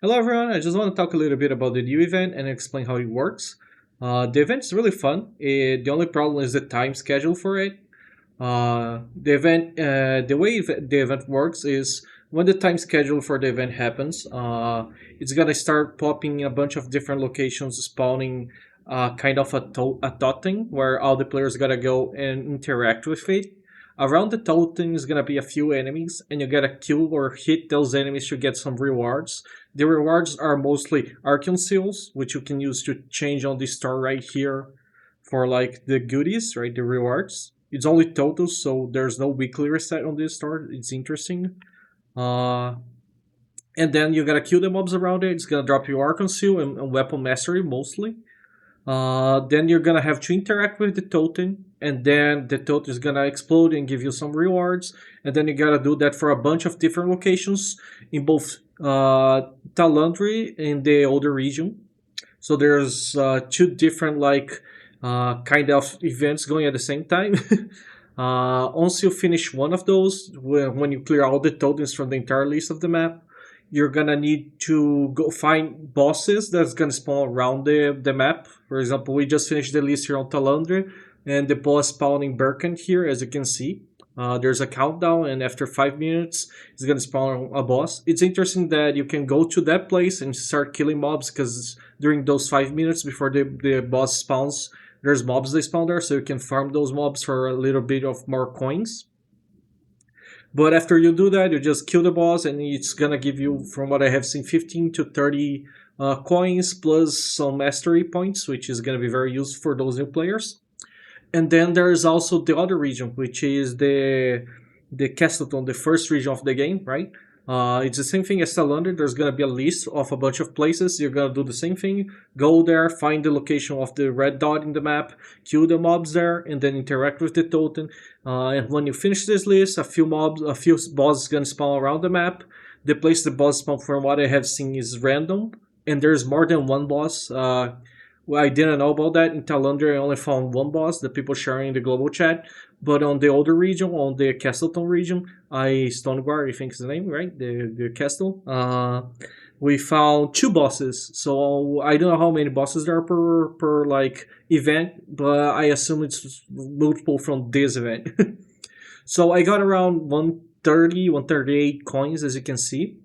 Hello everyone, I just want to talk a little bit about the new event and explain how it works. The event is really fun. The only problem is the time schedule for it. The way the event works is when the time schedule for the event happens, it's gonna start popping in a bunch of different locations, spawning kind of a totem where all the players gotta go and interact with it. Around the totem is gonna be a few enemies, and you gotta kill or hit those enemies to get some rewards. The rewards are mostly Arkeum seals, which you can use to change on the store right here for like the goodies, right? The rewards. It's only totals, so there's no weekly reset on this store. It's interesting. Uh, and then you gotta kill the mobs around it. It's gonna drop you Archon Seal and Weapon Mastery mostly. Then you're gonna have to interact with the totem, and then the totem is gonna explode and give you some rewards. And then you gotta do that for a bunch of different locations in both Talandri and the older region. So there's two different kind of events going at the same time. Once you finish one of those, when you clear all the totems from the entire list of the map, you're gonna need to go find bosses that's gonna spawn around the map. For example, we just finished the list here on Talandre, and the boss spawned in Birken here, as you can see. There's a countdown, and after 5 minutes, it's gonna spawn a boss. It's interesting that you can go to that place and start killing mobs because during those 5 minutes before the boss spawns, there's mobs they spawn there, so you can farm those mobs for a little bit of more coins. But after you do that, you just kill the boss, and it's gonna give you, from what I have seen, 15 to 30 coins plus some mastery points, which is gonna be very useful for those new players. And then there is also the other region, which is the Castleton, the first region of the game, right? It's the same thing as Talander. There's gonna be a list of a bunch of places. You're gonna do the same thing. Go there, find the location of the red dot in the map, kill the mobs there, and then interact with the totem. And when you finish this list, a few bosses gonna spawn around the map. The place the boss spawn, from what I have seen, is random, and there's more than one boss. Well, I didn't know about that. In Talander, I only found one boss, the people sharing in the global chat. But on the older region, on the Castleton region, Stoneguard, I think is the name, right? The castle. We found two bosses. So I don't know how many bosses there are per like event, but I assume it's multiple from this event. So I got around 130, 138 coins, as you can see.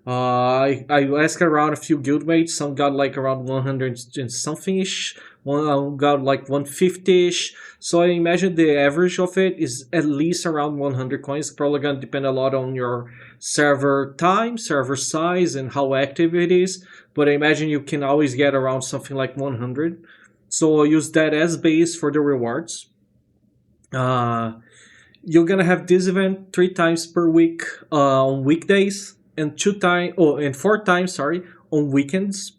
I asked around a few guildmates. Some got like around 100 and something ish. One got like 150 ish. So I imagine the average of it is at least around 100 coins. Probably gonna depend a lot on your server time, server size, and how active it is. But I imagine you can always get around something like 100. So I'll use that as base for the rewards. Uh, you're gonna have this event 3 times per week on weekdays and 4 times, sorry, on weekends.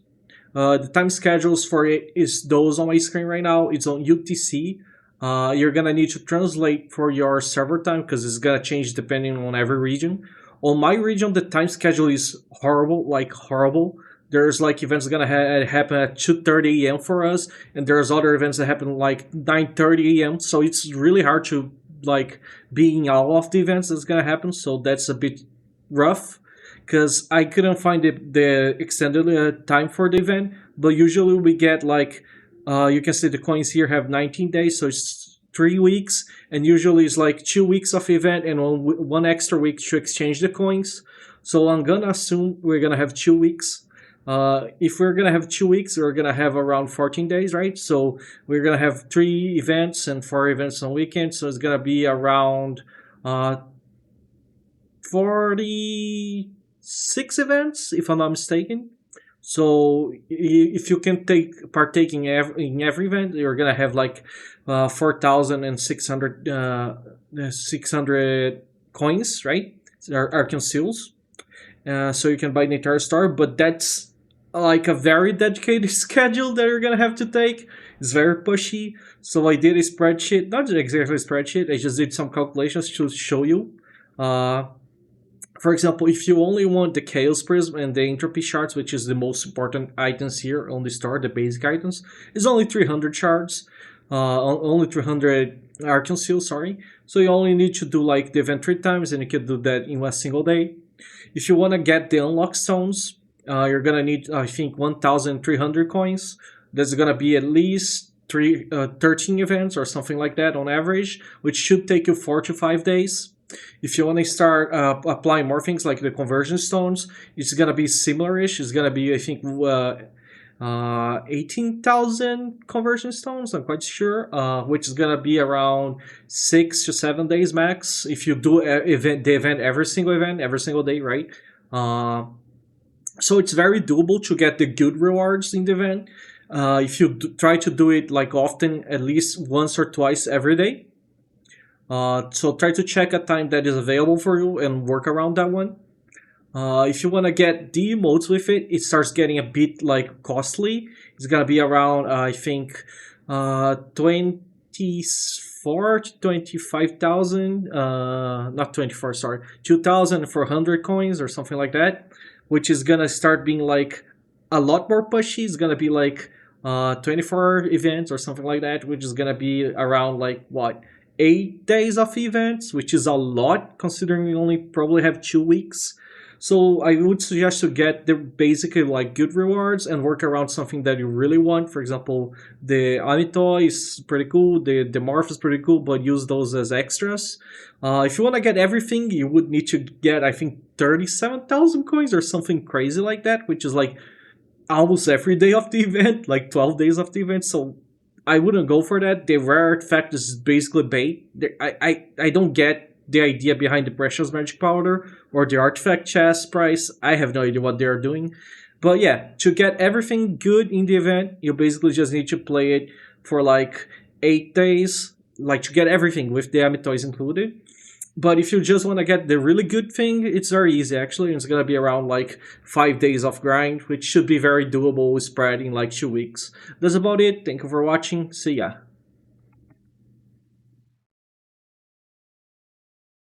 The time schedules for it is those on my screen right now. It's on UTC. You're gonna need to translate for your server time because it's gonna change depending on every region. On my region, the time schedule is horrible, like horrible. There's like events gonna happen at 2:30 a.m. for us, and there's other events that happen like 9:30 a.m. So it's really hard to like be in all of the events that's gonna happen. So that's a bit rough because I couldn't find the extended time for the event. But usually we get like you can see the coins here have 19 days, so it's 3 weeks, and usually it's like 2 weeks of event and one extra week to exchange the coins. So I'm gonna assume we're gonna have 2 weeks. If we're gonna have 2 weeks, we're gonna have around 14 days, right? So we're gonna have 3 events and 4 events on weekends, so it's gonna be around 46 events, if I'm not mistaken. So if you can partake in every event, you're gonna have like 4,600 600 coins, right? Arcane seals. So you can buy the entire store, but that's like a very dedicated schedule that you're gonna have to take. It's very pushy. So I did a spreadsheet, not exactly a spreadsheet. I just did some calculations to show you. Uh, for example, if you only want the Chaos Prism and the Entropy Shards, which is the most important items here on the store, the basic items, it's only 300 shards, only 300 Arcane Seals, sorry. So you only need to do like the event 3 times, and you can do that in a single day. If you want to get the unlock stones, you're gonna need, I think, 1,300 coins. There's gonna be at least 13 events or something like that on average, which should take you 4 to 5 days. If you want to start applying more things like the conversion stones, it's gonna be similar-ish. It's gonna be, I think, 18,000 conversion stones. I'm quite sure, which is gonna be around 6 to 7 days max. If you do the event every single day, right? So it's very doable to get the good rewards in the event. If you try to do it like often, at least once or twice every day. So try to check a time that is available for you and work around that one. If you want to get the emotes with it, it starts getting a bit like costly. It's gonna be around, I think, 24 to 25,000. Not 24, sorry, 2,400 coins or something like that, which is gonna start being like a lot more pushy. It's gonna be like 24 events or something like that, which is gonna be around like what, 8 days of events, which is a lot considering we only probably have 2 weeks. So I would suggest to get the basically like good rewards and work around something that you really want. For example, the Amitoy is pretty cool, the Morph is pretty cool, but use those as extras. If you want to get everything, you would need to get, I think, 37,000 coins or something crazy like that, which is like almost every day of the event, like 12 days of the event. So I wouldn't go for that. The rare artifact is basically bait. I don't get the idea behind the precious magic powder or the artifact chest price. I have no idea what they are doing. But yeah, to get everything good in the event, you basically just need to play it for like 8 days, like to get everything with the Amitoys included. But if you just want to get the really good thing, it's very easy actually. It's going to be around like 5 days of grind, which should be very doable, spread in like 2 weeks. That's about it. Thank you for watching. See ya.